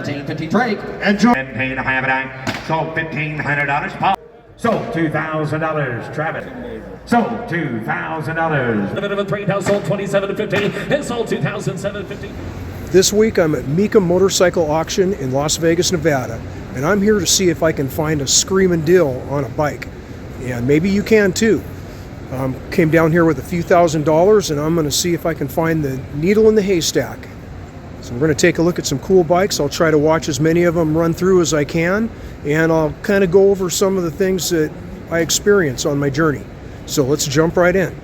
1750 Drake. Enjoy. Campaign to have it out. Sold $1,500. Paul. Sold $2,000. Travis. Sold $2,000. A bit of a trade house sold $2,750 and sold $2,750. This week I'm at Mecum Motorcycle Auction in Las Vegas, Nevada, and I'm here to see if I can find a screaming deal on a bike. And maybe you can too. Came down here with a few $1,000s, and I'm going to see if I can find the needle in the haystack. So we're going to take a look at some cool bikes. I'll try to watch as many of them run through as I can, and I'll kind of go over some of the things that I experience on my journey. So let's jump right in.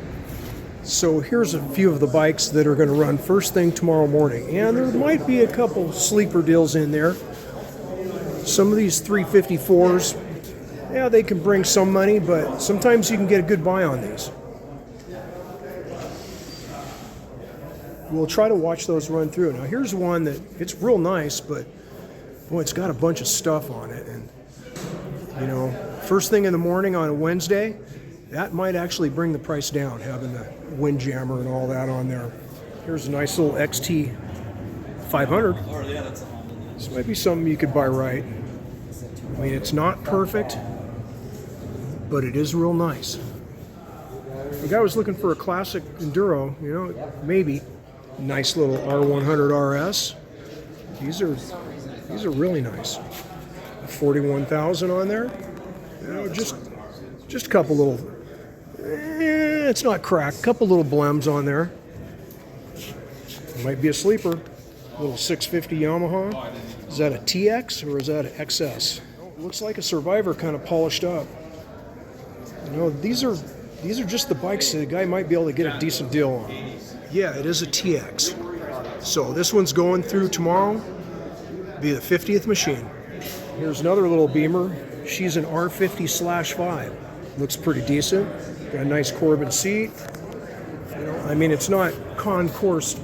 So here's a few of the bikes that are going to run first thing tomorrow morning, and there might be a couple sleeper deals in there. Some of these 354s, yeah, they can bring some money, but sometimes you can get a good buy on these. We'll try to watch those run through. Now here's one that it's real nice, but boy, it's got a bunch of stuff on it, and you know, first thing in the morning on a Wednesday, that might actually bring the price down, having the windjammer and all that on there. Here's a nice little XT 500. This might be something you could buy right. I mean, it's not perfect, but it is real nice. The guy was looking for a classic enduro, you know, maybe. Nice little R100 RS. These are really nice. 41,000 on there. You know, just a couple little. It's not cracked. Couple little blems on there. Might be a sleeper. Little 650 Yamaha. Is that a TX or is that an XS? Looks like a Survivor, kind of polished up. You know, these are just the bikes that a guy might be able to get a decent deal on. Yeah, it is a TX. So this one's going through tomorrow. Be the 50th machine. Here's another little Beamer. She's an R50/5. Looks pretty decent. Got a nice Corbin seat. You know, I mean, it's not concourse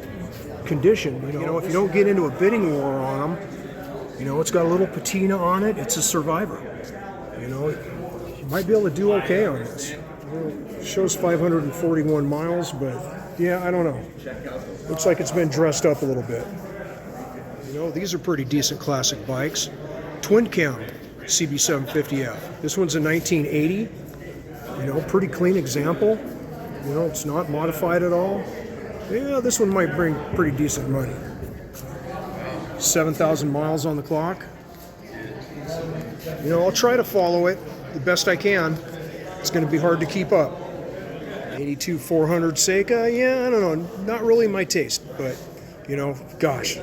condition. You know, if you don't get into a bidding war on them, you know, it's got a little patina on it. It's a Survivor. You know, you might be able to do okay on this. You know, it shows 541 miles, but yeah, I don't know. Looks like it's been dressed up a little bit. You know, these are pretty decent classic bikes. Twin cam CB750F. This one's a 1980. You know, pretty clean example. You know, it's not modified at all. Yeah, this one might bring pretty decent money. 7,000 miles on the clock. You know, I'll try to follow it the best I can. It's going to be hard to keep up. 82 400 Seika, yeah, I don't know, not really my taste, but you know, gosh,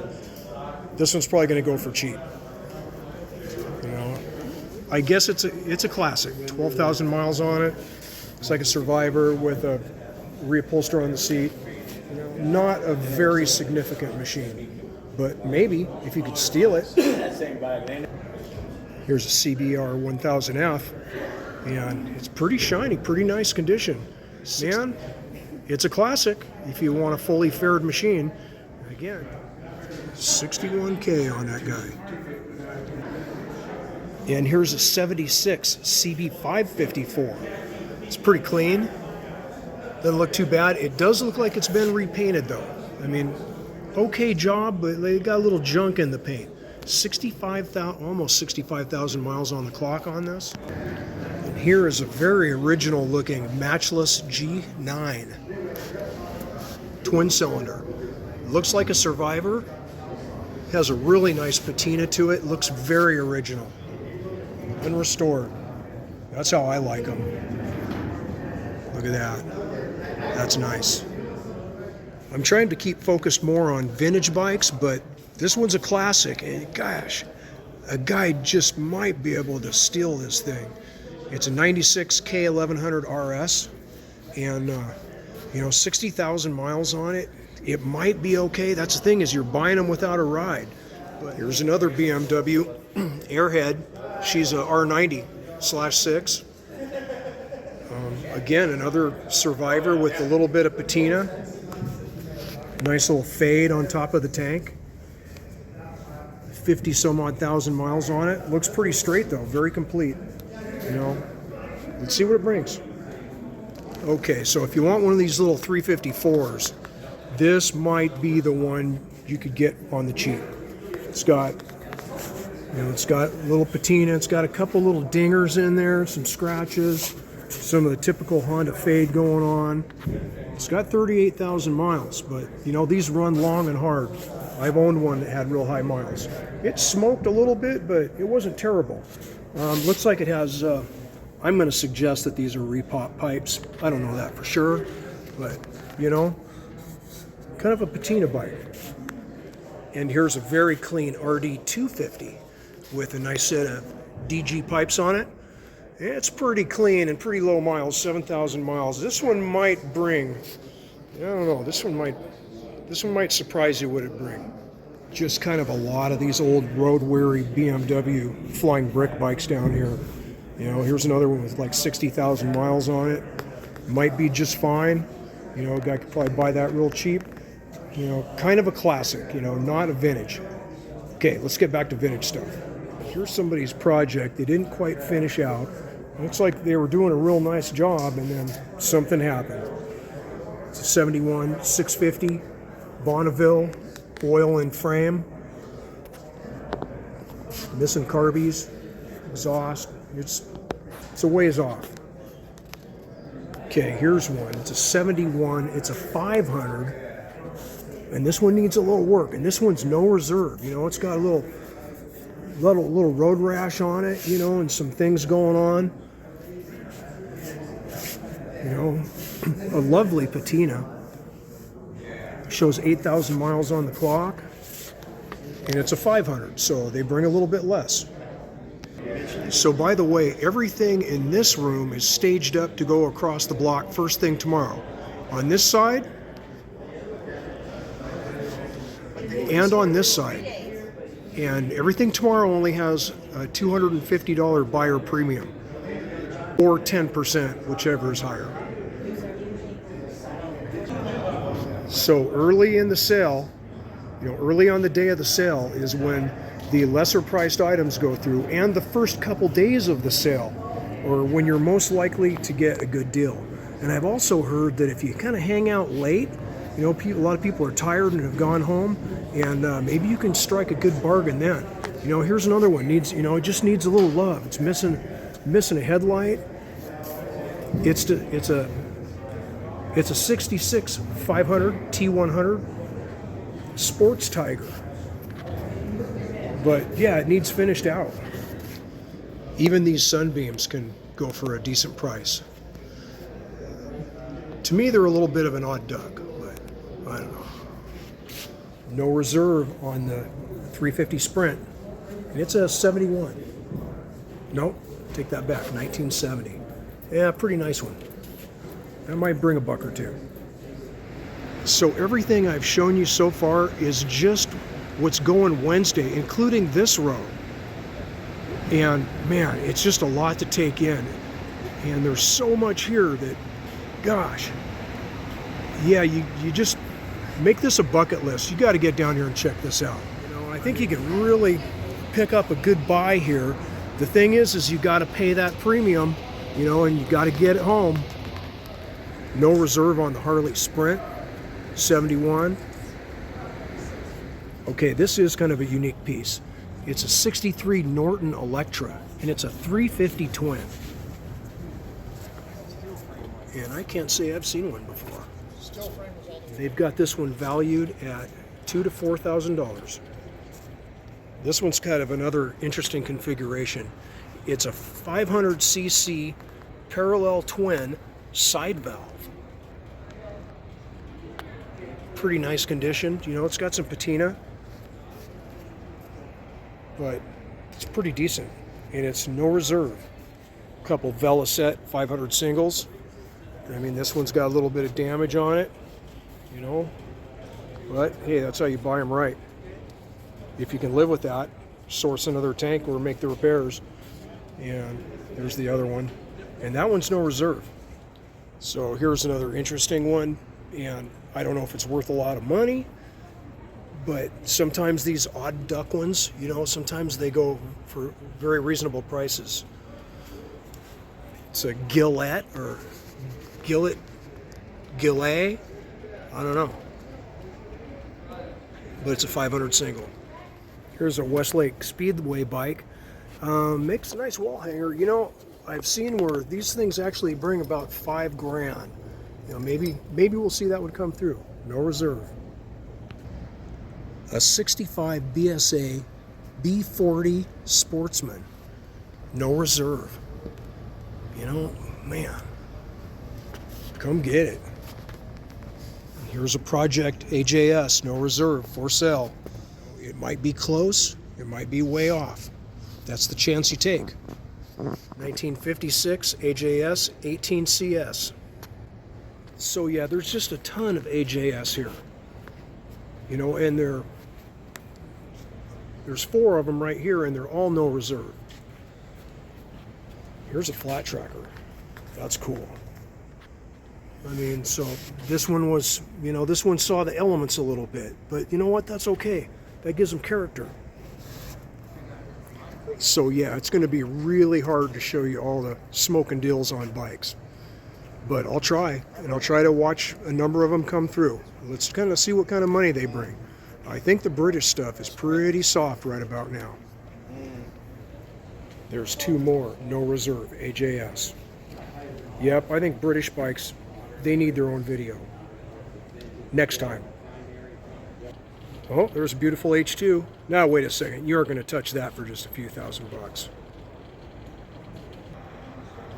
this one's probably going to go for cheap. You know, I guess it's a classic. 12,000 miles on it. It's like a Survivor with a reupholster on the seat. You know, not a very significant machine, but maybe if you could steal it. Here's a CBR 1000F, and it's pretty shiny, pretty nice condition. Man, it's a classic if you want a fully fared machine. Again, 61K on that guy. And here's a 76 CB554. It's pretty clean. Doesn't look too bad. It does look like it's been repainted though. I mean, okay job, but they got a little junk in the paint. 65,000, almost 65,000 miles on the clock on this. And here is a very original looking matchless G9. Twin cylinder. Looks like a Survivor. Has a really nice patina to it. Looks very original. Unrestored. That's how I like them. Look at that. That's nice. I'm trying to keep focused more on vintage bikes, but this one's a classic, and gosh, a guy just might be able to steal this thing. It's a 96 K1100 RS, and you know, 60,000 miles on it. It might be okay. That's the thing, is you're buying them without a ride. But here's another BMW Airhead. She's a R90/6. Again, another Survivor with a little bit of patina. Nice little fade on top of the tank. 50 some odd thousand miles on it. Looks pretty straight though, very complete. You know, let's see what it brings. Okay, so if you want one of these little 354s, this might be the one you could get on the cheap. It's got You know, it's got a little patina, it's got a couple little dingers in there, some scratches, some of the typical Honda fade going on. It's got 38,000 miles, but you know, these run long and hard. I've owned one that had real high miles. It smoked a little bit, but it wasn't terrible. Looks like it has, I'm going to suggest that these are repop pipes. I don't know that for sure, but you know, kind of a patina bike. And here's a very clean RD 250 with a nice set of DG pipes on it. It's pretty clean and pretty low miles, 7,000 miles. This one might bring, I don't know, this one might surprise you what it bring. Just kind of a lot of these old road-weary BMW flying brick bikes down here. You know, here's another one with like 60,000 miles on it. Might be just fine. You know, a guy could probably buy that real cheap. You know, kind of a classic, you know, not a vintage. Okay, let's get back to vintage stuff. Here's somebody's project they didn't quite finish out. Looks like they were doing a real nice job and then something happened. It's a 71 650 Bonneville oil and frame. Missing carbies, exhaust. It's a ways off. Okay, here's one. It's a 71. It's a 500. And this one needs a little work. And this one's no reserve. You know, it's got a little road rash on it, you know, and some things going on. You know, a lovely patina. Shows 8,000 miles on the clock. And it's a 500, so they bring a little bit less. So by the way, everything in this room is staged up to go across the block first thing tomorrow. On this side, and on this side. And everything tomorrow only has a $250 buyer premium, or 10%, whichever is higher. So early in the sale, you know, early on the day of the sale is when the lesser priced items go through, and the first couple days of the sale, or when you're most likely to get a good deal. And I've also heard that if you kind of hang out late, you know, a lot of people are tired and have gone home, and maybe you can strike a good bargain then. You know, here's another one. Needs, you know, it just needs a little love. It's missing a headlight. It's a 66 500 T100 Sports Tiger. But yeah, it needs finished out. Even these sunbeams can go for a decent price. To me, they're a little bit of an odd duck, but I don't know. No reserve on the 350 Sprint. And it's a 71. Nope, take that back, 1970. Yeah, pretty nice one. That might bring a buck or two. So everything I've shown you so far is just what's going Wednesday, including this row. And man, it's just a lot to take in. And there's so much here that, gosh, yeah, you just make this a bucket list. You got to get down here and check this out. You know, I think you can really pick up a good buy here. The thing is you got to pay that premium, you know, and you got to get it home. No reserve on the Harley Sprint 71. Okay, this is kind of a unique piece. It's a 63 Norton Electra, and it's a 350 twin. And I can't say I've seen one before. They've got this one valued at $2,000 to $4,000. This one's kind of another interesting configuration. It's a 500cc parallel twin side valve. Pretty nice condition. You know, it's got some patina, but it's pretty decent, and it's no reserve. A couple Velocet 500 singles. I mean, this one's got a little bit of damage on it, you know, but hey, that's how you buy them right. If you can live with that, source another tank or make the repairs. And there's the other one, and that one's no reserve. So here's another interesting one, and I don't know if it's worth a lot of money, but sometimes these odd duck ones, you know, sometimes they go for very reasonable prices. It's a Gillette or Gillet, I don't know, but it's a 500 single. Here's a Westlake Speedway bike. Makes a nice wall hanger. You know, I've seen where these things actually bring about $5,000. You know, maybe we'll see that one come through. No reserve. A 65 BSA B40 Sportsman. No reserve. You know, man, come get it. Here's a Project AJS, no reserve, for sale. It might be close, it might be way off. That's the chance you take. 1956 AJS 18CS. So yeah, there's just a ton of AJS here. You know, and there's 4 of them right here, and they're all no reserve. Here's a flat tracker. That's cool. I mean, so this one was, you know, this one saw the elements a little bit, but you know what? That's okay. That gives them character. So yeah, it's going to be really hard to show you all the smoking deals on bikes, but I'll try, and I'll try to watch a number of them come through. Let's kind of see what kind of money they bring. I think the British stuff is pretty soft right about now. There's 2 more, no reserve, AJS. Yep, I think British bikes, they need their own video. Next time. Oh, there's a beautiful H2. Now wait a second, you aren't going to touch that for just a few $1,000.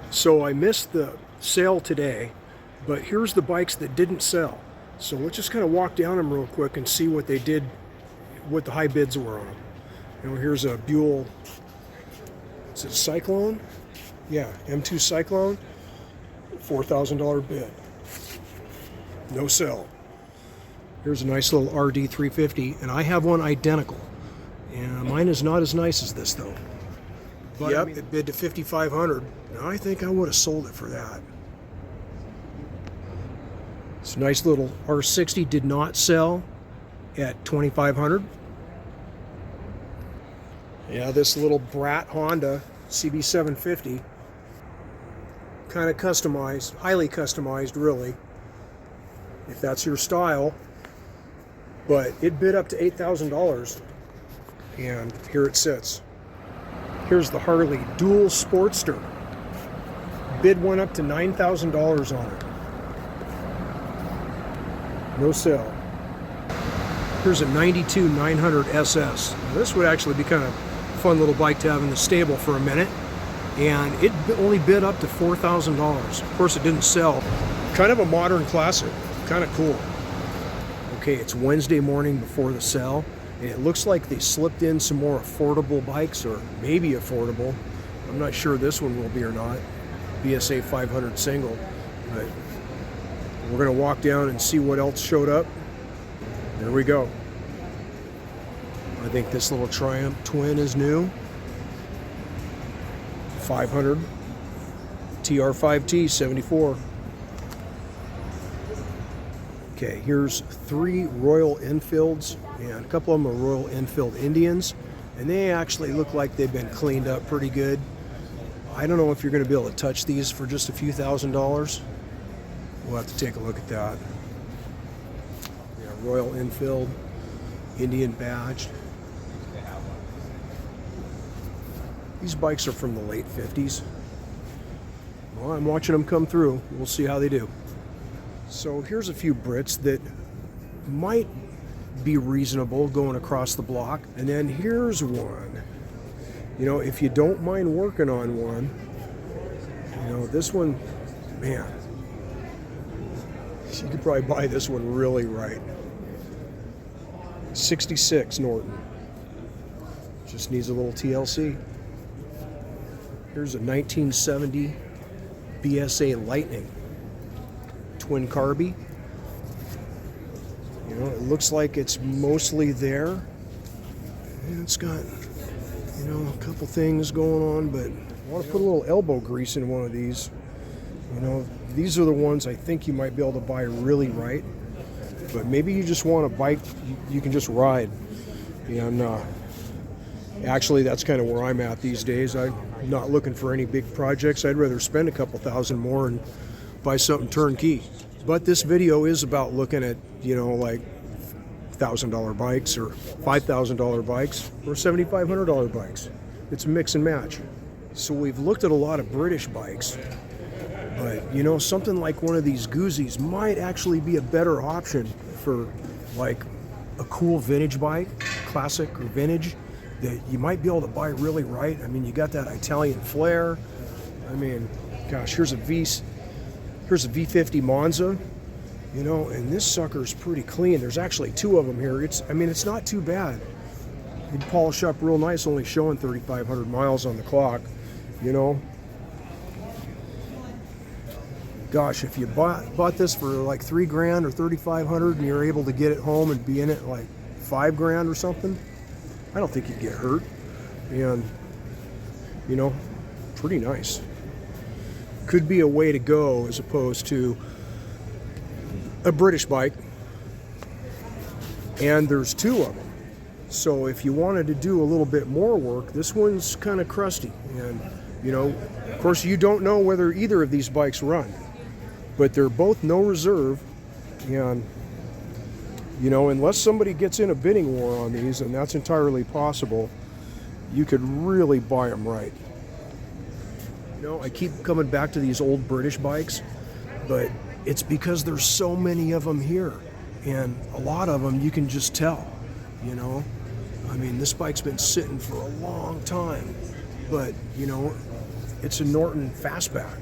So I missed the sale today, but here's the bikes that didn't sell. So let's just kind of walk down them real quick and see what they did, what the high bids were on them. You know, here's a Buell, is it Cyclone? Yeah, M2 Cyclone, $4,000 bid. No sell. Here's a nice little RD 350, and I have one identical. And mine is not as nice as this though. But yep, it bid to $5,500. Now I think I would have sold it for that. It's a nice little R60, did not sell at $2,500. Yeah, this little brat Honda CB750, kind of customized, highly customized really, if that's your style. But it bid up to $8,000, and here it sits. Here's the Harley Dual Sportster. Bid went up to $9,000 on it. No sell. Here's a 92 900 SS. Now, this would actually be kind of a fun little bike to have in the stable for a minute, and it only bid up to $4,000. Of course, it didn't sell. Kind of a modern classic. Kind of cool. Okay, it's Wednesday morning before the sale, and it looks like they slipped in some more affordable bikes, or maybe affordable. I'm not sure this one will be or not. BSA 500 single, but we're going to walk down and see what else showed up. There we go. I think this little Triumph Twin is new. 500 TR5T 74. Okay, here's 3 Royal Enfields, and a couple of them are Royal Enfield Indians, and they actually look like they've been cleaned up pretty good. I don't know if you're going to be able to touch these for just a few $1,000s. We'll have to take a look at that. Yeah, Royal Enfield, Indian badged. These bikes are from the late 50s. Well, I'm watching them come through. We'll see how they do. So here's a few Brits that might be reasonable going across the block. And then here's one. You know, if you don't mind working on one, you know, this one, man, you could probably buy this one really right. 66 Norton. Just needs a little TLC. Here's a 1970 BSA Lightning. Twin carby. You know, it looks like it's mostly there. And it's got, you know, a couple things going on, but I want to put a little elbow grease in one of these. You know, these are the ones I think you might be able to buy really right. But maybe you just want a bike you can just ride. And actually, that's kind of where I'm at these days. I'm not looking for any big projects. I'd rather spend a couple $1,000 more and buy something turnkey. But this video is about looking at, you know, like $1,000 bikes or $5,000 bikes or $7,500 bikes. It's a mix and match. So we've looked at a lot of British bikes, but you know, something like one of these Goozies might actually be a better option for like a cool vintage bike, classic or vintage, that you might be able to buy really right. I mean, you got that Italian flair. I mean, gosh, here's a V50 Monza, you know, and this sucker's pretty clean. There's actually two of them here. I mean, it's not too bad. You'd polish up real nice, only showing 3,500 miles on the clock, you know. Gosh, if you bought this for like $3,000 or $3,500 and you're able to get it home and be in it like $5,000 or something, I don't think you'd get hurt. And, you know, pretty nice. Could be a way to go as opposed to a British bike. And there's two of them. So if you wanted to do a little bit more work, this one's kind of crusty. And, you know, of course you don't know whether either of these bikes run, but they're both no reserve. And, you know, unless somebody gets in a bidding war on these, and that's entirely possible, you could really buy them right. You know, I keep coming back to these old British bikes, but it's because there's so many of them here, and a lot of them you can just tell, you know. I mean, this bike's been sitting for a long time, but, you know, it's a Norton Fastback.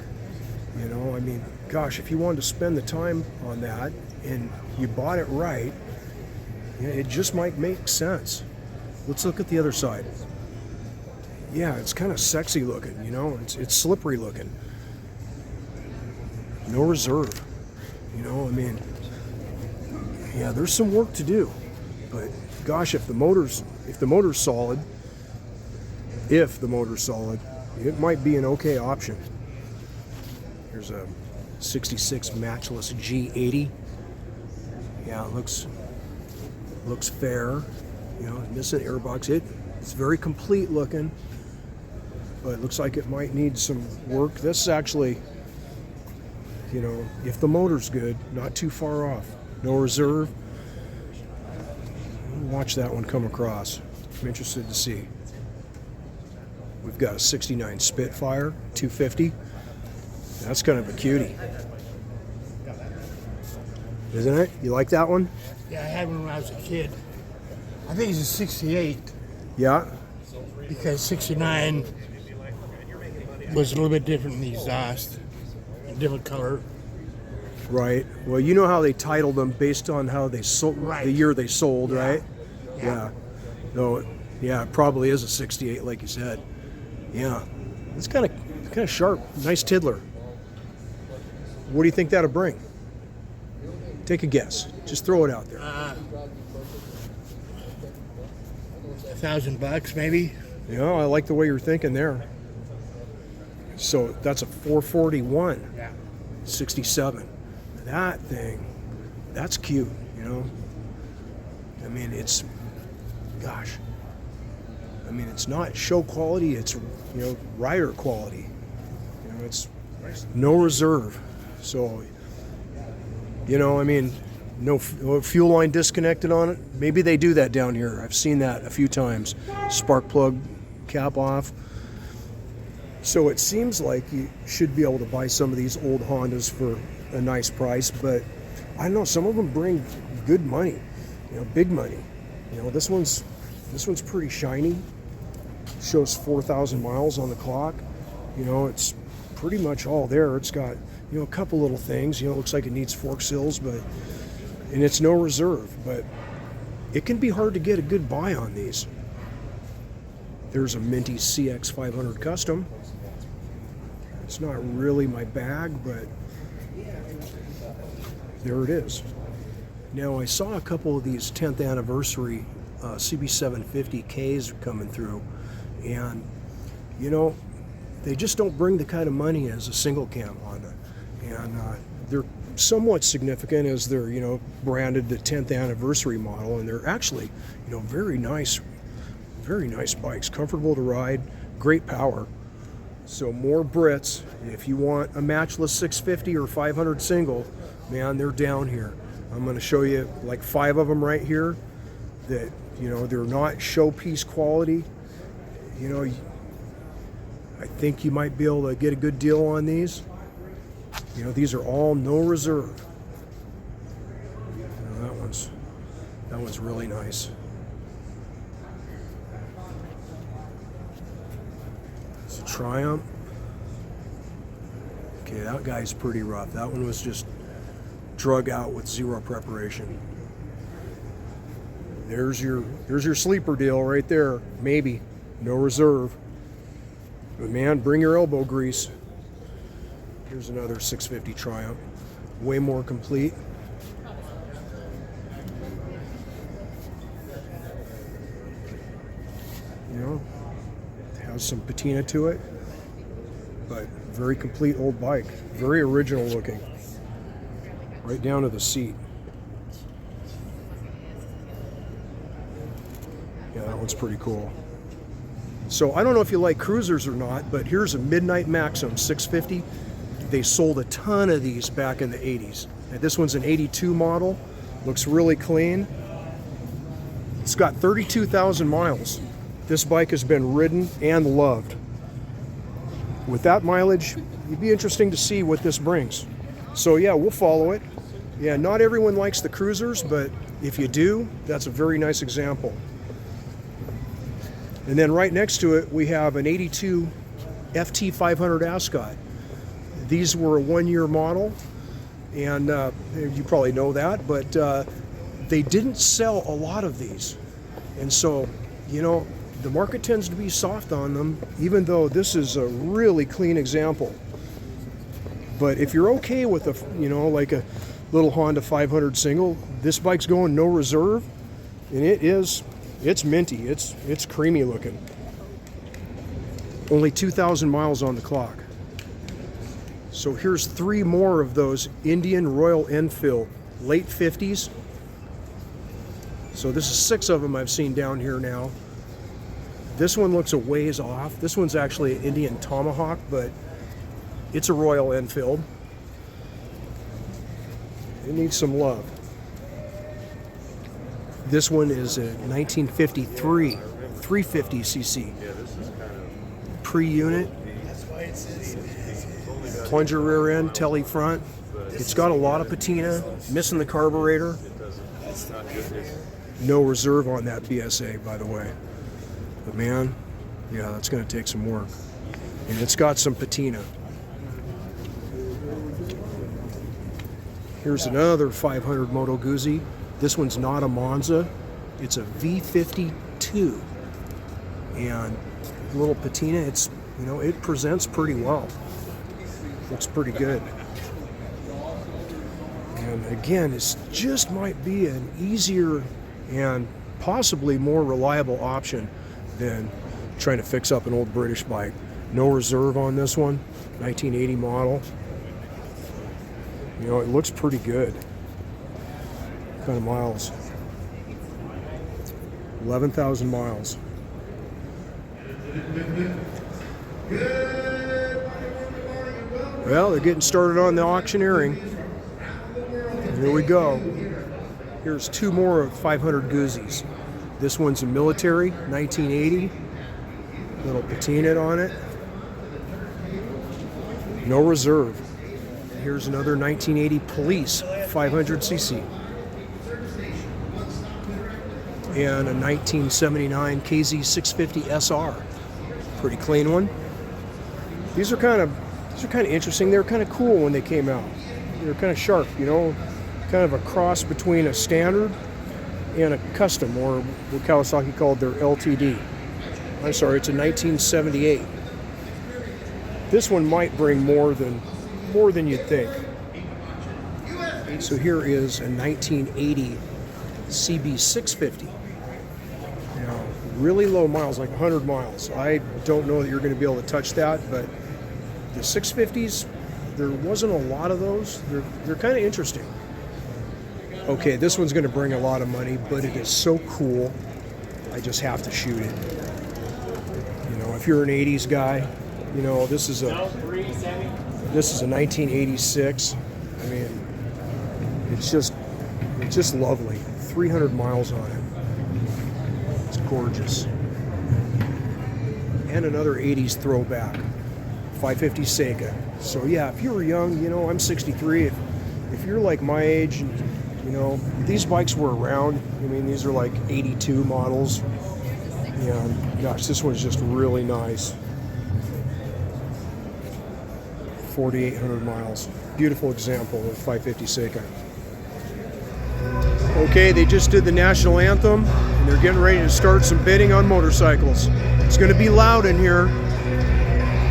You know, I mean, gosh, if you wanted to spend the time on that and you bought it right, it just might make sense. Let's look at the other side. Yeah, it's kind of sexy looking, you know, it's slippery looking. No reserve, you know, I mean, yeah, there's some work to do, but gosh, if the motor's solid, it might be an okay option. Here's a 66 matchless G80. Yeah, it looks fair. You know, missing airbox. It's very complete looking, but it looks like it might need some work. This is actually, you know, if the motor's good, not too far off. No reserve. Watch that one come across. I'm interested to see. We've got a 69 Spitfire 250. That's kind of a cutie, isn't it? You like that one? Yeah, I had one when I was a kid. I think it's a 68. Yeah. Because 69 was a little bit different in the exhaust, a different color. Right. Well, you know how they titled them based on how they sold, right. The year they sold, Yeah. right? Yeah. No. Yeah, it probably is a 68, like you said. Yeah. It's kind of sharp. Nice tiddler. What do you think that'll bring? Take a guess. Just throw it out there. $1,000 maybe. Yeah, I like the way you're thinking there. So that's a 441. Yeah. 67. That thing, that's cute, you know. I mean, it's, gosh. I mean, it's not show quality, it's, you know, rider quality. You know, it's no reserve. So, you know, I mean, no fuel line disconnected on it. Maybe they do that down here. I've seen that a few times. Spark plug cap off. So it seems like you should be able to buy some of these old Hondas for a nice price, but I don't know, some of them bring good money, you know, big money. You know, this one's pretty shiny. Shows 4,000 miles on the clock. You know, it's pretty much all there. It's got, you know, a couple little things. You know, it looks like it needs fork seals, and it's no reserve. But it can be hard to get a good buy on these. There's a Minty CX 500 Custom. It's not really my bag, but there it is. Now, I saw a couple of these 10th anniversary CB750Ks coming through, and you know, they just don't bring the kind of money as a single cam Honda, and they're somewhat significant as they're, you know, branded the 10th anniversary model, and they're actually, you know, very nice bikes, comfortable to ride, great power. So more Brits. If you want a matchless 650 or 500 single, man, they're down here. I'm going to show you like 5 of them right here. that, you know, they're not showpiece quality. You know, I think you might be able to get a good deal on these. You know, these are all no reserve. You know, that one's really nice. It's a Triumph. Okay, that guy's pretty rough. That one was just drug out with zero preparation. There's your sleeper deal right there. Maybe no reserve. But man, bring your elbow grease. Here's another 650 Triumph. Way more complete. You know, has some patina to it, but very complete old bike. Very original looking. Right down to the seat. Yeah, that one's pretty cool. So I don't know if you like cruisers or not, but here's a Midnight Maxim 650. They sold a ton of these back in the 80s. And this one's an 82 model. Looks really clean. It's got 32,000 miles. This bike has been ridden and loved. With that mileage, it'd be interesting to see what this brings. So yeah, we'll follow it. Yeah, not everyone likes the cruisers, but if you do, that's a very nice example. And then right next to it, we have an 82 FT500 Ascot. These were a one-year model, and you probably know that, but they didn't sell a lot of these. And so, you know, the market tends to be soft on them, even though this is a really clean example. But if you're okay with a, you know, like a little Honda 500 single, this bike's going no reserve, and it's minty, it's creamy looking. Only 2,000 miles on the clock. So here's 3 more of those Indian Royal Enfield, late 50s. So this is 6 of them I've seen down here now. This one looks a ways off. This one's actually an Indian Tomahawk, but it's a Royal Enfield. It needs some love. This one is a 1953 350cc pre-unit, plunger rear end, telly front. It's got a lot of patina, missing the carburetor. No reserve on that BSA, by the way. But man, yeah, that's going to take some work. And it's got some patina. Here's another 500 Moto Guzzi. This one's not a Monza. It's a V52. And a little patina, it's, you know, it presents pretty well. Looks pretty good. And again, it just might be an easier and possibly more reliable option than trying to fix up an old British bike. No reserve on this one, 1980 model. You know, it looks pretty good. What kind of miles? 11,000 miles. Well, they're getting started on the auctioneering. Here we go. Here's 2 more of 500 Guzzis. This one's a military, 1980. Little patina on it. No reserve. Here's another 1980 Police 500cc. And a 1979 KZ 650 SR. Pretty clean one. These are kind of interesting. They were kind of cool when they came out. They were kind of sharp, you know, kind of a cross between a standard and a custom, or what Kawasaki called their LTD. I'm sorry, it's a 1978. This one might bring more than you'd think. So here is a 1980 CB650. Now, really low miles, like 100 miles. I don't know that you're going to be able to touch that, but the 650s, there wasn't a lot of those. They're kind of interesting. Okay, this one's going to bring a lot of money, but it is so cool, I just have to shoot it. You know, if you're an 80s guy, you know, this is a 1986. I mean, it's just lovely. 300 miles on it. gorgeous. And another 80s throwback, 550 Seika. So yeah, if you were young, you know, I'm 63. If you're like my age, and you know, these bikes were around. I mean, these are like 82 models. Yeah, gosh, this one's just really nice. 4,800 miles. Beautiful example of 550 Seika. Okay, they just did the national anthem, and they're getting ready to start some bidding on motorcycles. It's going to be loud in here,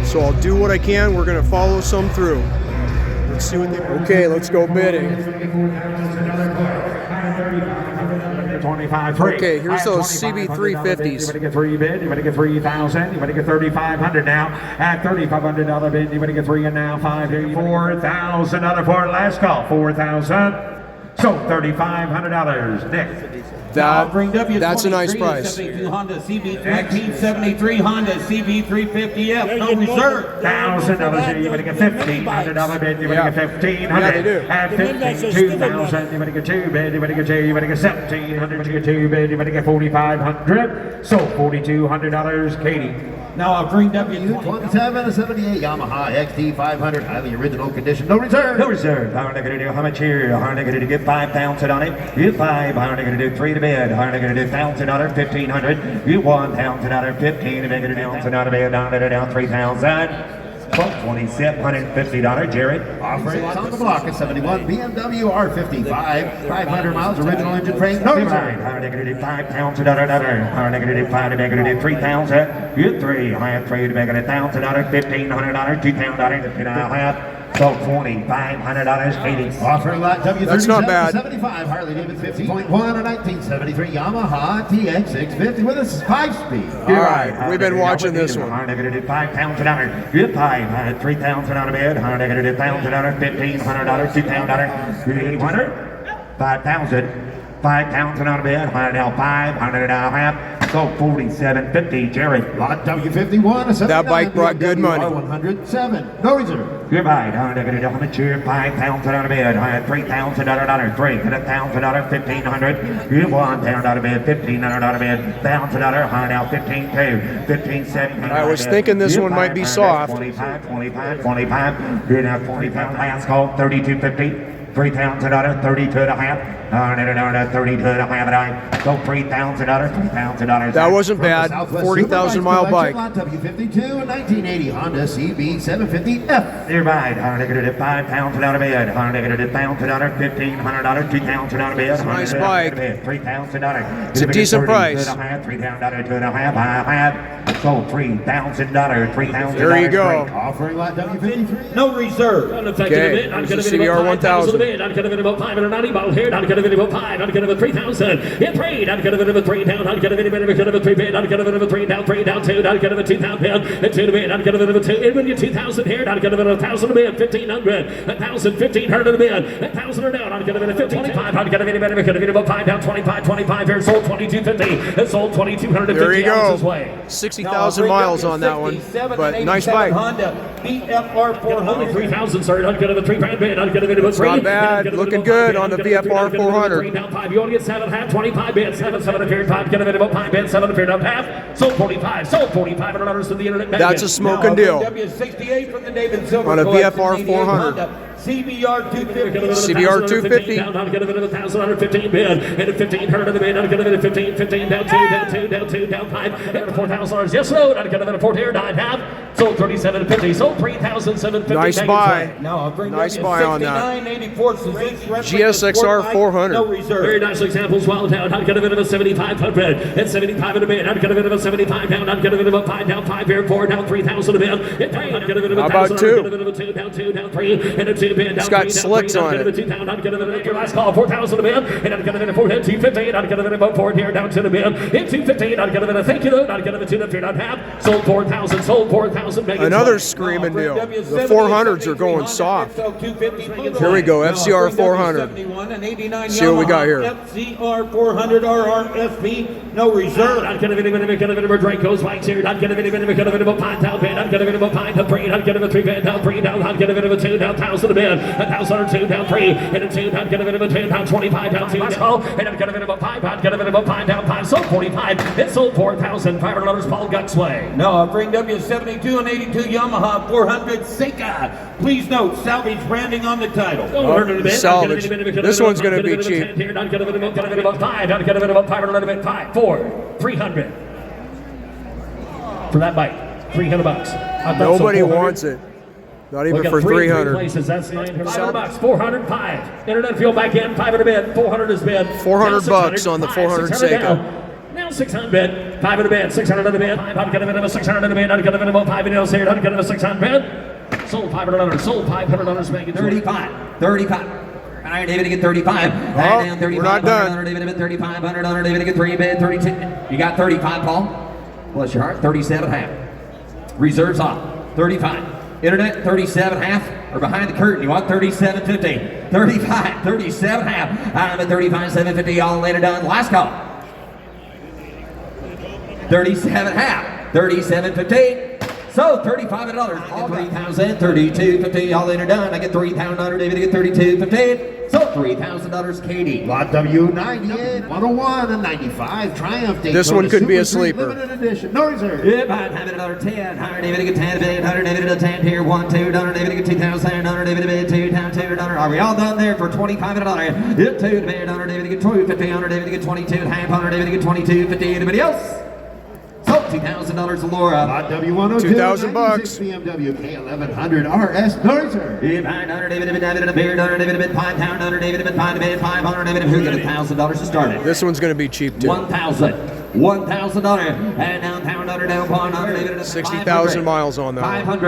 so I'll do what I can. We're going to follow some through. Let's see what they... Okay, let's go bidding. Okay, here's those CB350s. You want to get 3 bid, you want to get 3,000, you want to get 3,500 now. At $3,500 bid, you want to get 3 and now 5, $4,000 for last call, 4,000. So $3,500. Nick. That's a nice price. 72 Honda CB3, 73 Honda CB350F, no reserve. $1,000. You want to get $1,500 bid. You want to get $1,500. Yeah, they do. At $2,000. You want to get 2 bid. You want to get 2. You want to get $1,700. You want to get 2 bid. You want to get $4,500. So $4,200. Katie. Now a green W 27 78 Yamaha XT500, highly original condition, no reserve. No reserve. How are they going to do? How much here? How are they going to get 5,000 on it? You 5. How are they going to do 3 to bid? How are they going to do $1,000? 1,500. You $1,000. 15. They're going to do $1,000 bid. Down 3,000. $2,750. Jared. Offering on the block at 71 BMW R55, 500 miles, original engine frame, no reserve. How are they going to do $5,000? How are they going to do 5? They're going to do 3,000. You 3. I have 3 to make it $1,000. $1,500. $2,000. And I'll have. So $4,500. Katie. Offering lot W37 That's not bad. 75 Harley Davidson 50.1, a 1973 Yamaha TX650 with a 5-speed. All right, we've been watching this one. How are they going to do $5,000? You 5. $3,000 on a bid. How are they going to do $1,000? $1,500. $2,000. $800. $5,000. $5,000 on a bid. Now 500 and a half. So $4,750. Jerry. Lot W51, a 79 That bike brought good money. R107, no reserve. You're right. How are they going to do? How much here? $5,000 on a bid. I had $3,000. 3. Get $1,000. $1,500. You $1,000 bid. $1,500 bid. $1,000. High now 15K. 15,700. I was thinking this one might be soft. 25. You're now 45. Last call. $3,250. $3,000, 32 and a half. 32 and a half. So $3,000, $3,000. That wasn't bad. 40,000 mile bike. Lot W52, a 1980 Honda CB750F. You're right. How are they going to do $5,000 bid? How are they going to do $1,000, $1,500, $2,000 bid? It's a nice bike. $3,000. It's a decent price. $3,000, 2 and a half. I have. So $3,000, $3,000. There you go. Offering lot W53. No reserve. Okay, there's the CBR 1000. I'd get a bit about 590 ball here. I'd get a bit about 5. I'd get a bit of 3,000. In 3. I'd get a bit of a 3 down. I'd get a bit of a 3 bid. I'd get a bit of a 3 down. 3 down 2. I'd get a bit of a 2,000 bid. And 2 to bid. I'd get a bit of a 2. And when you're 2,000 here, I'd get a bit of 1,000 a bid. 1,500. 1,000. 1,500 a bid. 1,000 or down. I'd get a bit of 25. I'd get a bit of about 5 down. 25. 25 here. Sold 2,250. It sold 2,250. There you go. Way. 60,000 miles on that one, but nice bike. Honda BFR 400. 3,000, sir. I'd get a 3 grand bid. I'd get a bit of a 3. Not bad. Looking good on the VFR 400. 3 down 5. You only get 7 half. 25 bids. 7 appeared 5. Get a bit of a 5 bid. 7 appeared up half. Sold 45. Sold $4,500 to the internet. That's a smoking deal. W68 from the David Silver On a Collection, VFR 88 400. Honda CBR 250. CBR 250. I'll get a bit of 1,115 bid. And a 1,500 of the bid. I'll get a bit of 15. 15 down 2. Down 2. Down 2. Down 5. And $4,000. Yes, load. I'll get a bit of 4 here. 9 half. Sold 37.50. Sold 3,750. Nice buy. Now I'll bring Nice buy on that. 6984 Suzuki GSXR 400. No reserve. Very nice examples. Well down. I'll get a bit of a 7500. And 75 in a bid. I'll get a bit of a 75 down. I'll get a bit of a 5 down. 5 here. 4 down. 3,000 a bid. And 3. I'll get a bit of a 1,000. How about 2? I'll get a bit of a 2 down. 2 down 3. And a 2 bid. It's got slicks on it. I'll get a bit of your last call. 4,000 a bid. And I'll get a bit of 4 hit. 250. I'll get a bit of a 4 here down to the bid. In 250. I'll get a bit of thank you load. I'll get a bit of 2 to 3 half. Sold 4,000. Sold 4,000. 2,000. Megan Another Twain. screaming deal. The 400s are going soft. Here we go, FCR 400. See what we got here. FCR 400 RRSP, no reserve. Not gonna be Draco's bikes here. Not gonna be a pine down bid. Not gonna be a pine down 3. Not gonna be a 3 bid down 3 down. Not gonna be a 2 down 1,000 a bid. 1,000 or 2 down 3. And a 2. Not gonna be a 2 down 25 down 2 down. And not gonna be a 5. Not gonna be a pine down 5. Sold 45. It sold $4,500. Paul Guxway. No, offering W72 and 82 Yamaha 400 Seika. Please note, salvage branding on the title. Salvage. This one's going to be cheap. Not going to be about 5. Not going to be about 5 or a little bit. 5, 4, 300 for that bike. $300. Nobody wants it. Not even for 300. Places. That's $900. 400. 5. Internet fuel back in. 500 bid. 400 is bid. $400 on the 400 Seiko. Now 600 bid. 500 bid. 600 a bid. I'm going to be 600 a bid. I'm going to be about 5 else here. I'm going to be 600 bid. Sold $500. Sold $500. Making 35. 35. All right, David, to get 35. Oh, we're not done. David, $3,500. David, to get 3 bid. 32. You got 35, Paul. Bless your heart. 37.5. Reserves off. 35. Internet 37.5 or behind the curtain. You want 37.50. 35. 37.5. I'm at 35.750. All later done. Last call. 37.5. 37.50. So $3,500. All $3,000. 32.50. All later done. I get $3,000. David, I get 32.50. So $3,000. Katie. Lot W98, 101, and 95 Triumph. This one could be a Super Street sleeper. Limited edition. No reserve. If I'd have it $10, 100 David, I get 10, 100 David, a 10 here, 1, 2, $100 David, I get 2,000, 100 David, a bid, 2, down, 2, $100. Are we all done there for $2,500? Hit 2 to bid, 100 David, I get 250, 100 David, I get 22, half, 100 David, I get 22.50. Anybody else? So $2,000 to Laura. Lot W102, 2,000 bucks. BMW K1100 RS. No reserve. If I'd 100 David, a bid, a beard, 100 David, a bid, £5, 100 David, a bid, £5, a bid, 500 David, who get $1,000 to start it? This one's going to be cheap too. $1,000. And down, down, pawn, 100 David, 60,000 miles on that one.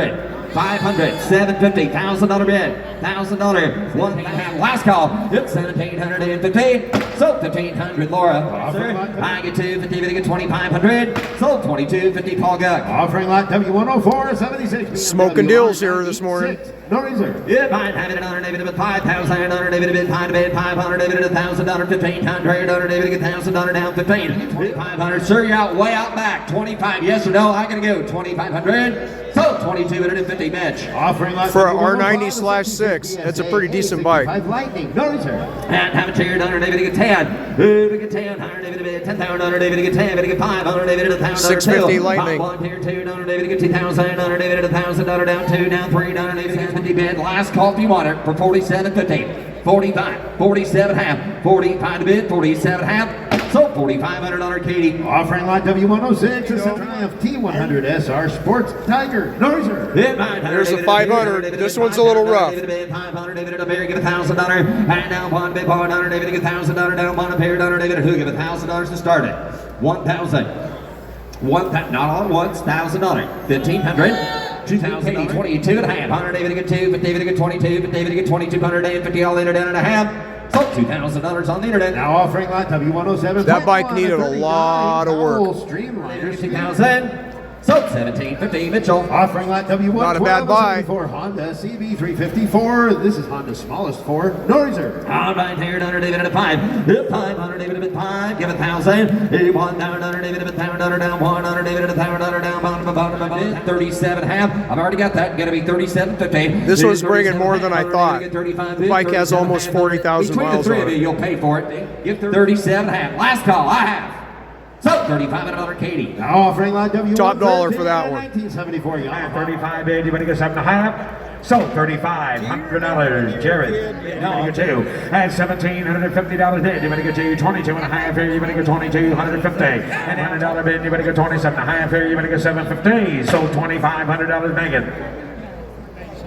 500, 750, $1,000 bid, $1,000, 1.5, last call, it's 1,750, sold 1,500, Laura, sir, I get 250, I get 2,500, sold 2,250, Paul Guck. Offering lot W104, 76. Smoking deals here this morning. No reserve. If I'd have it at 100 David, 5,000, 100 David, bid, 5 bid, 500 David, $1,000, 1,500, 100 David, get $1,000 down, 15, 2,500, sir, you're out, way out back, 25, yes or no, I gotta go, 2,500, so 2,250, Mitch. Offering lot For a W105, R90/6, that's a pretty decent bike. 65 Lightning. No reserve. And have a chair, 100 David, get 10, David, get 10, 100 David, bid, 10,000, 100 David, get 10, David, get 500 David, $1,000, 650 Lightning. 1 here, 2, 100 David, get 2,000, 100 David, $1,000 down, 2 down, 3 down, David, get 50 bid, last call if you want it for 47.50, 45, 47 half, 45 to bid, 47 half, so $4,500, Katie. Offering lot W106 is a Triumph T100 SR Sports Tiger. No reserve. There's a 500. This one's a little rough. 500 David, a pair, give $1,000, and down one bid, 100 David, get $1,000 down one, a pair, 100 David, who give $1,000 to start it. 1,000, not all at once, $1,000, 1,500. 2,000, 22 and a half. 100 David, get 2, but David, get 22, but David, get 2,200, and 50 all later down and a half. So $2,000 on the internet. Now offering lot W107. That bike needed a lot of work. Streamliners. 2,000. So $1,750, Mitchell. Offering lot W112. Not a bad buy. For Honda CB354. This is Honda's smallest four. No reserve. All right, here, 100 David at a 5. 500 David at 5. Give 1,000. 1,000 David at 1,000 down. 100 David at 1,000 down. Bottom, 37 half. I've already got that. Gonna be 37.50. This one's bringing more than I thought. The bike has almost 40,000 miles on Between the 3 of it. you, you'll pay for it. Give 37 half. Last call, I have. So $3,500, Katie. Now offering lot W113. Top dollar for that one. 1974 Yamaha. 35 bid, you want to get 7.5? So $3,500, Jared. No, you get 2. And $1,750 bid, you want to get 22.5 here, you want to get 2,250. And $100 bid, you want to get 27.5 here, you want to get 750. So $2,500, Megan.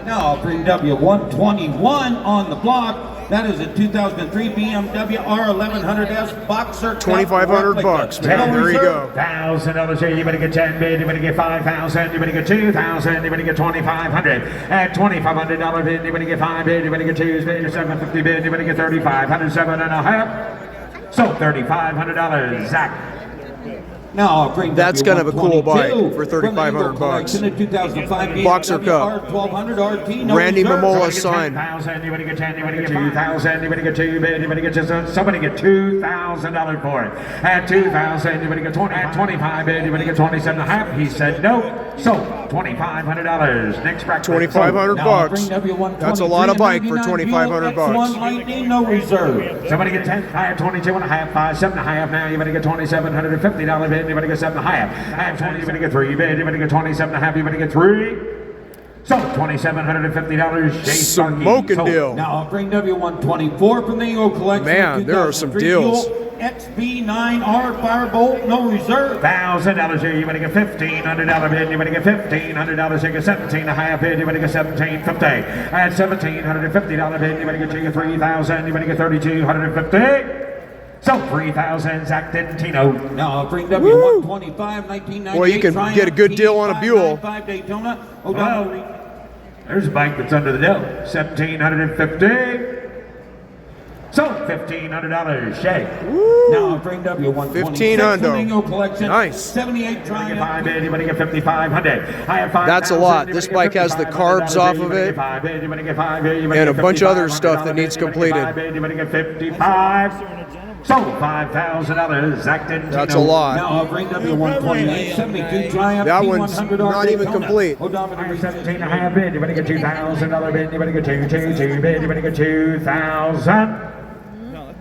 Now offering W121 on the block. That is a 2003 BMW R1100S Boxer. $2,500, man. There you go. $1,000 here. You better get 10 bid. You better get 5,000. You better get 2,000. You better get 2,500. At $2,500 bid, you better get 5 bid. You better get 2 bid. 750 bid. You better get 3,500. 7.5. So $3,500, Zach. Now, bring That's kind of a cool bike W122 for from the Eagle 3,500 bucks. collection, the 2005 Boxer BMW Cup. R1200 RT. No Randy reserve. Momola sign. 10,000, anybody get 10, anybody get 2,000, anybody get 2, anybody get just somebody get $2,000 for it. At 2,000, anybody get 20, at 25, anybody get 27.5. He said no. So $2,500. Next bracket. 2,500 Now, bucks. bring W123 That's a lot of bike for 99 2,500 bucks. X1 Lightning, no reserve. Somebody get 10, I have 22.5, 5, 7.5 now. Anybody get $2,750 bid, anybody get 7.5. I have 20, anybody get 3 bid, anybody get 27.5, anybody get 3. So $2,750. Smoking deal. Now I'll bring W124 from the Eagle collection. Man, there are some deals. XB9R Firebolt, no reserve. $1,000 here, you better get $1,500 bid, you better get $1,500, you get 17.5 bid, you better get $1,750. At $1,750 bid, you better get $3,000, you better get $3,250. So $3,000, Zach Dentino. Now I'll bring W125, 1998. Boy, you can get a good deal on a Buell. Daytona. Well, there's a bike that's under the deal. $1,750. So $1,500, Shay. Now I'll bring W126 $1,500. from the Eagle collection. Nice. 78 Triumph. Anybody get 5,500. I have 5,000. That's a lot. This bike has the carbs off of it and a bunch of other stuff that needs completed. Anybody get 55. So $5,000, Zach Dentino. That's a lot. Now I'll bring W128, 72 Triumph. That one's P100 not even Daytona. complete. Odometer 17.5 bid, you better get $2,000 bid, you better get 2 bid, you better get 2,000.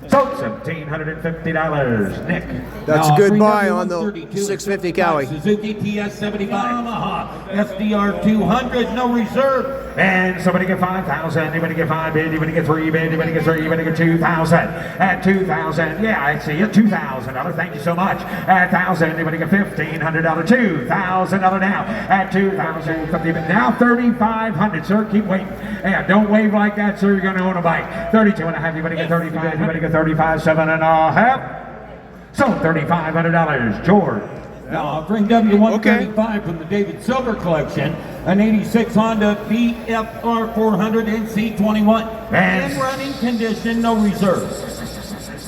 So $1,750, Nick. That's Now, a good bring buy W132, on the 650 Cowie. Suzuki TS75 Yamaha SDR 200, no reserve. And somebody get 5,000, anybody get 5 bid, anybody get 3 bid, anybody get 3, anybody get 2,000. At 2,000, yeah, I see it, $2,000, thank you so much. At 1,000, anybody get $1,500, $2,000 now. At 2,050, now 3,500, sir, keep waiting. Yeah, don't wave like that, sir, you're gonna own a bike. 32.5, anybody get 35, anybody get 35, 7.5. So $3,500, George. Now I'll bring W135 from the David Silver collection, an 86 Honda BFR 400 NC21. Yes. In running condition, no reserve.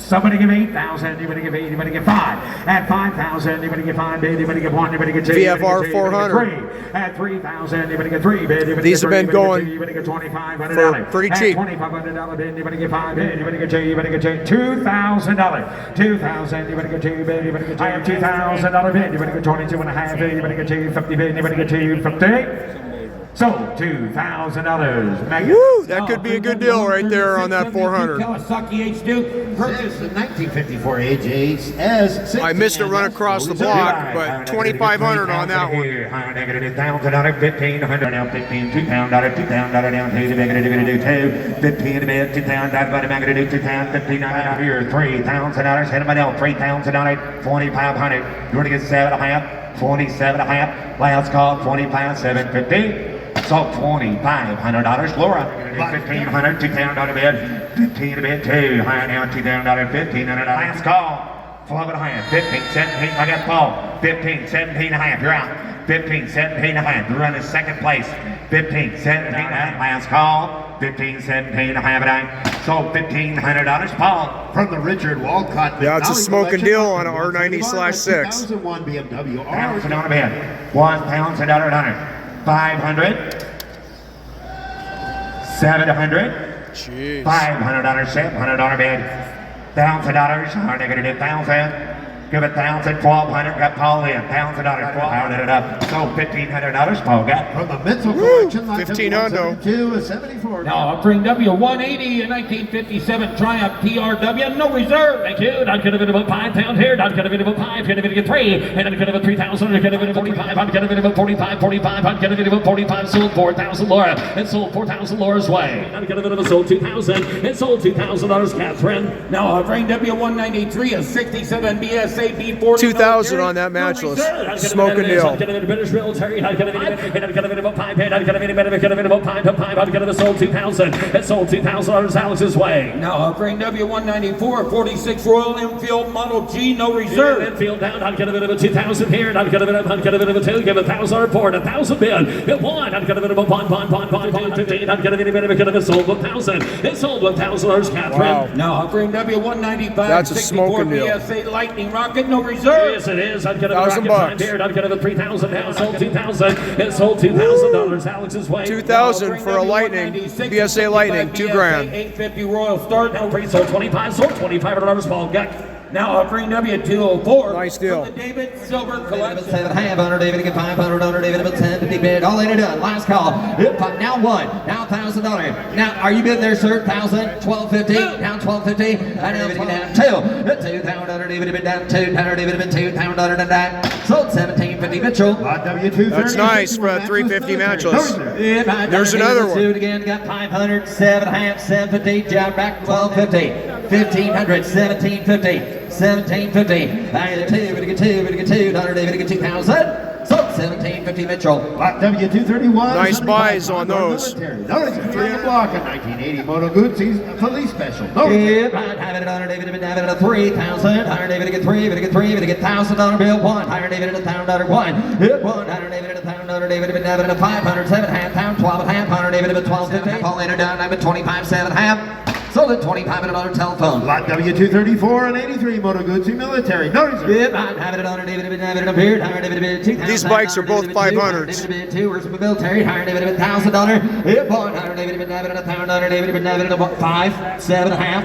Somebody give 8,000, anybody give 8, anybody give 5. At 5,000, anybody give 5 bid, anybody give 1, anybody get 2. VFR 400. 3. At 3,000, anybody get 3 bid, anybody These get have 3, been going anybody get $2,500. for pretty cheap. At $2,500 bid, anybody get 5 bid, anybody get 2, anybody get 2. $2,000. 2,000, anybody get 2 bid, anybody get 2. I have $2,000 bid, anybody get 22.5 bid, anybody get 250 bid, anybody get 250. So $2,000. Woo, that could be a good deal right there on that 400. Kawasaki H2. Purchased in 1954 AJs as 16. I missed it run across the block, but 2,500 on that one. $1,000, 1,500 now, 15, $2,000, $2,000 down, 2, the bigger to do 2, 15 to bid, $2,000, but I'm going to do 2,000, 15 out here, $3,000, hit him down, $3,000, 2,500, you want to get 7.5, 27.5, last call, 25, 750. So $2,500, Laura. 1,500, $2,000 bid, 15 to bid, 2, higher now, $2,000, $1,500. Last call, 12.5, 15, 17, I got Paul, 15, 17.5, you're out. 15, 17.5, you're running second place. 15, 17.5, last call, 15, 17.5, so $1,500, Paul. From the Richard Walcott. Yeah, it's a McNally smoking collection, deal on a R90/6. 2001 BMW $1,000 R. bid, $1,000, 500, 700, Jeez. $500, $700 bid, $1,000, our negative 1,000. Give it 1,000, 1,200, got Paul in, $1,000, 1,200 it up. So $1,500, Paul got. From the Mental collection, 1,500. 72 is 74. Now I'll bring W180 in 1957 Triumph TRW, no reserve. Thank you. Not going to about £5 here. Not going to about 5. Going to get 3. And I'm going to 3,000. I'm going to 45. I'm going to about 45. 45. I'm going to about 45. Sold 4,000 Laura. It sold 4,000 Laura's way. I'm going to sold 2,000. It sold $2,000, Catherine. Now I'll bring W193 a 67 BSA B40. 2,000 on that matchless. Smoking deal. I'm going to British military. I'm going to about 5. I'm going to about 5. I'm going to sold 2,000. It sold $2,000 Alex's way. Now I'll bring W194 46 Royal Enfield Model G, no reserve. Enfield down. I'm going to about 2,000 here. I'm going to about 2. Give $1,000 report. 1,000 bid. It won. I'm going to about 1, 15. I'm going to sold 1,000. It sold $1,000, Catherine. Wow. Now I'll bring W195 That's a 64 smoking deal. BSA Lightning Rod. rocket, no reserve. Yes, it is. I'd get a rocket $1,000. time here. I'd get a 3,000 now. Sold 2,000. It sold $2,000. Alex's way. 2,000 for a Lightning, BSA Lightning, $2,000. 850 Royal Start. Now pre-sold 25. Sold $2,500. Paul Geck. Now offering W204. Nice deal. The David Silver Collection. 700, David get 500, David about 1050 bid. All in it done. Last call. Now one. Now $1,000. Now are you bidding there, sir? 1,000, 1,250. Now 1,250. I know David down two. 2,000, David bid down 2,000, David bid 2,000 and that. Sold 1,750 Mitchell. That's nice for a 350 matchless. There's another one. Again, got 500, 7.5, 750. Jump back 1,250. 1,500, 1,750. 1,750. I get two, we get two, we get 200, David get 2,000. So 1,750 Mitchell. Lot W231. Nice buys on those. Notice the 3 on the block, a 1980 Moto Guzzi's police special. Yep, I'd have it on David, have it at 3,000. Higher David get three, David get three, David get $1,000 bill one. Higher David at $1,000 one. Yep, one. Higher David at $1,000 David have it at 500, 7.5, 12.5. Higher David at 12.50. All later down, I'm at 25, 7.5. Sold at $2,500 telephone. Lot W234 and 83 Moto Guzzi military. Notice it. Yep, I'd have it on David, have it appeared. Higher David 2,000. These bikes are both 500s. David 2, where's the military? Higher David $1,000. Yep, one. Higher David have it at $1,000. David have it at 5, 7.5.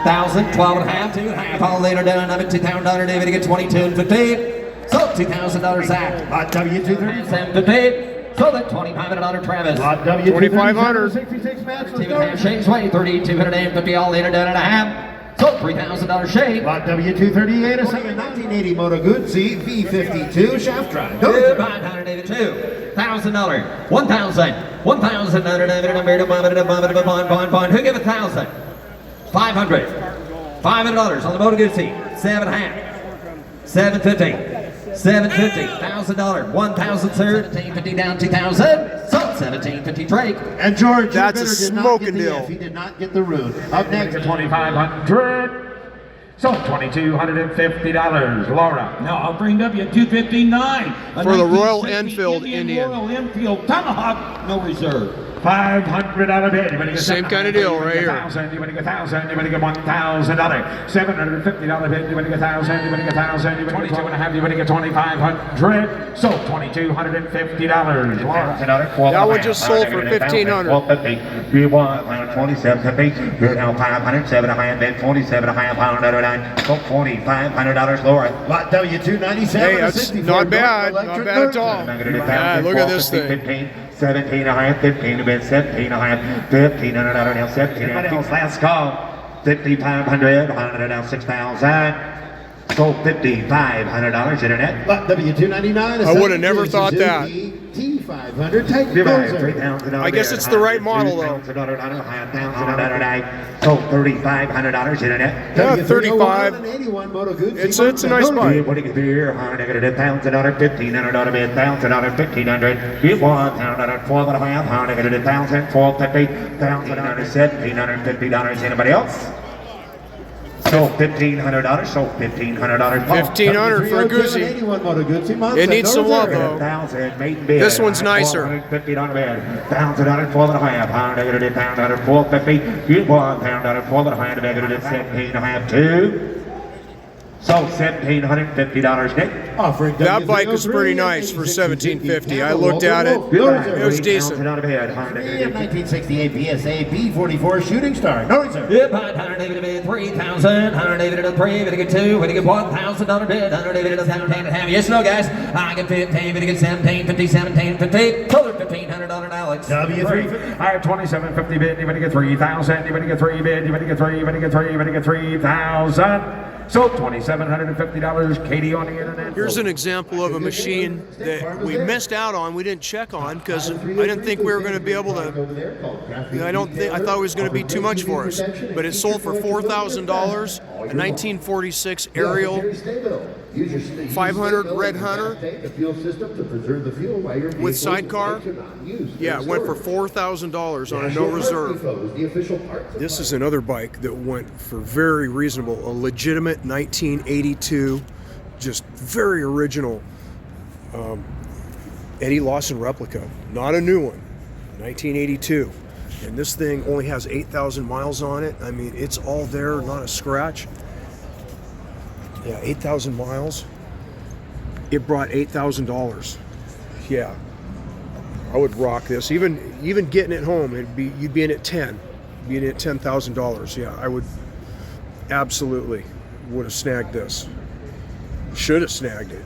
1,000, 12.5, 2.5. All later down, I'm at $2,000. David get 22 and 50. Sold $2,000 Zach. Lot W237. 750. Sold at $2,500 Travis. Lot W237. 2,500. 66 match. 2.5 Shane's way. 3,250. All later down and a half. Sold $3,000 Shane. Lot W238, a 1980 Moto Guzzi V52 shaft drive. Good. $582. $1,000. 1,000. 1,000. Who gave 1,000? 500. $500 on the Moto Guzzi. 7.5. 750. 750, $1,000, 1,000, sir. 1,750 down, 2,000. Sold 1,750 Drake. And George, That's a your bidder did not smoking get the deal. F. He did not get the rune. Up next, 2,500. Sold $2,250. Laura. Now I'll bring up you 259 For the Royal Enfield Indian. Royal Enfield Tomahawk, no reserve. $500 bid. You want to get Same kind of deal right here. 1,000. You want to get 1,000. You want to get $1,000. $750 bid. You want to get 1,000. You want to get 1,000. You want to get 22.5. You want to get 2,500. Sold $2,250. Laura. That one just sold for $1,500. We want $2,750. You're now $500. 7.5 bid. $47.5. Sold $4,500. Laura. Lot W297. Hey, that's not bad. Not bad at all. Yeah, look at this thing. 17 a half, 15 a bit, 17 a half, 1,500 now, 17 a half. Last call, 5,500, 100 now, 6,000. Sold $5,500 internet. Lot W299. I would have never thought that. T500 Titan Cruiser. I guess it's the right model, though. Sold $3,500 internet. Yeah, 35. It's a nice bike. What do you get here? $1,000, $1,500 bid, $1,000, $1,500. You want $1,000, $12.5, $1,000, $1,250, $1,000, $1,750. Anybody else? Sold $1,500. Sold $1,500. $1,500 for a Guzzi. It needs some love, though. This one's nicer. $1,050 bid. $1,000, $12.5, $1,000, $1,250. You want $1,000, $12.5, $17.5 too. Sold $1,750, Nick. Offering That bike was pretty nice for $1,750. I looked at it. It was decent. 1968 BSA B44 Shooting Star. No reserve. Yep, 100 David bid 3,000. 100 David at 3. David get 2. David get $1,000 bid. 100 David at 17.5. Yes, no, guys. I get 15. David get 17.50. 17.50. Total $1,500, Alex. W350. I have 27.50 bid. You want to get 3,000. You want to get 3 bid. You want to get 3. You want to get 3. You want to get 3,000. Sold $2,750. Katie on the internet. Here's an example of a machine that we missed out on. We didn't check on because I didn't think we were going to be able to. I thought it was going to be too much for us. But it sold for $4,000. A 1946 Ariel 500 Red Hunter with sidecar. Yeah, it went for $4,000 on a no reserve. This is another bike that went for very reasonable, a legitimate 1982, just very original Eddie Lawson replica, not a new one, 1982. And this thing only has 8,000 miles on it. I mean, it's all there, not a scratch. Yeah, 8,000 miles. It brought $8,000. Yeah, I would rock this. Even getting it home, you'd be in at 10. Being at $10,000. Yeah, I would absolutely would have snagged this. Should have snagged it.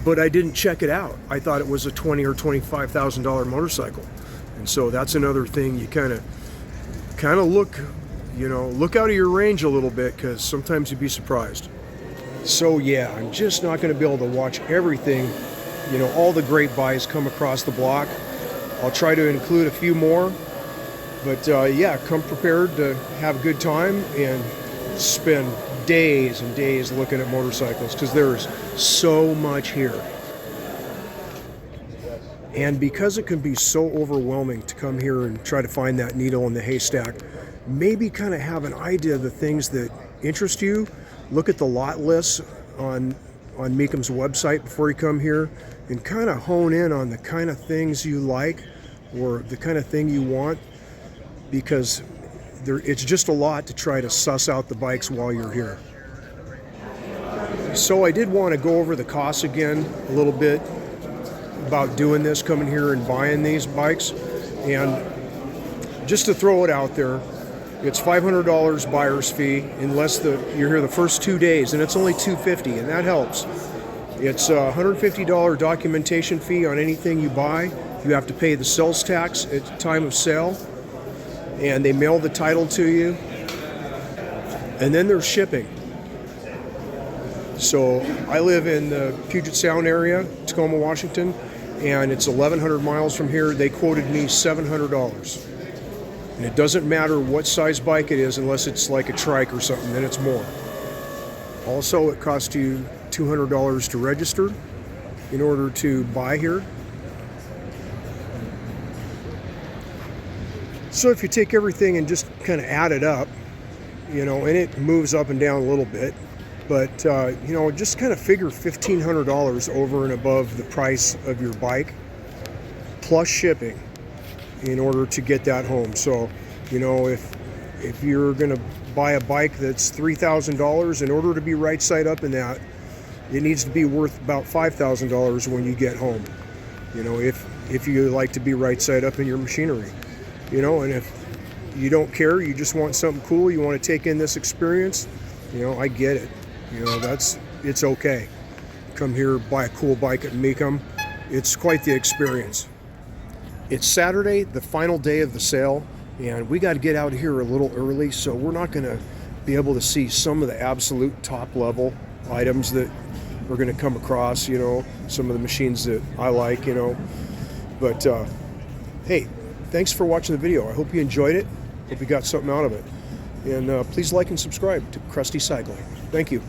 But I didn't check it out. I thought it was a $20,000 or $25,000 motorcycle. And so that's another thing you kind of look out of your range a little bit, because sometimes you'd be surprised. So yeah, I'm just not going to be able to watch everything, all the great buys come across the block. I'll try to include a few more, but yeah, come prepared to have a good time and spend days and days looking at motorcycles, because there's so much here. And because it can be so overwhelming to come here and try to find that needle in the haystack, maybe kind of have an idea of the things that interest you. Look at the lot lists on Mecum's website before you come here, and kind of hone in on the kind of things you like or the kind of thing you want, because it's just a lot to try to suss out the bikes while you're here. So I did want to go over the costs again a little bit about doing this, coming here and buying these bikes. And just to throw it out there, it's $500 buyer's fee unless you're here the first 2 days, and it's only $250, and that helps. It's a $150 documentation fee on anything you buy. You have to pay the sales tax at the time of sale, and they mail the title to you. And then there's shipping. So I live in the Puget Sound area, Tacoma, Washington, and it's 1,100 miles from here. They quoted me $700. And it doesn't matter what size bike it is, unless it's like a trike or something, then it's more. Also, it costs you $200 to register in order to buy here. So if you take everything and just kind of add it up, and it moves up and down a little bit, but just kind of figure $1,500 over and above the price of your bike, plus shipping, in order to get that home. So, if you're going to buy a bike that's $3,000, in order to be right side up in that, it needs to be worth about $5,000 when you get home. If you like to be right side up in your machinery, and if you don't care, you just want something cool, you want to take in this experience, I get it. It's okay. Come here, buy a cool bike at Mecum. It's quite the experience. It's Saturday, the final day of the sale, and we got to get out of here a little early, so we're not going to be able to see some of the absolute top level items that we're going to come across, some of the machines that I like, But hey, thanks for watching the video. I hope you enjoyed it. Hope you got something out of it. And please like and subscribe to Krusty Cycling. Thank you.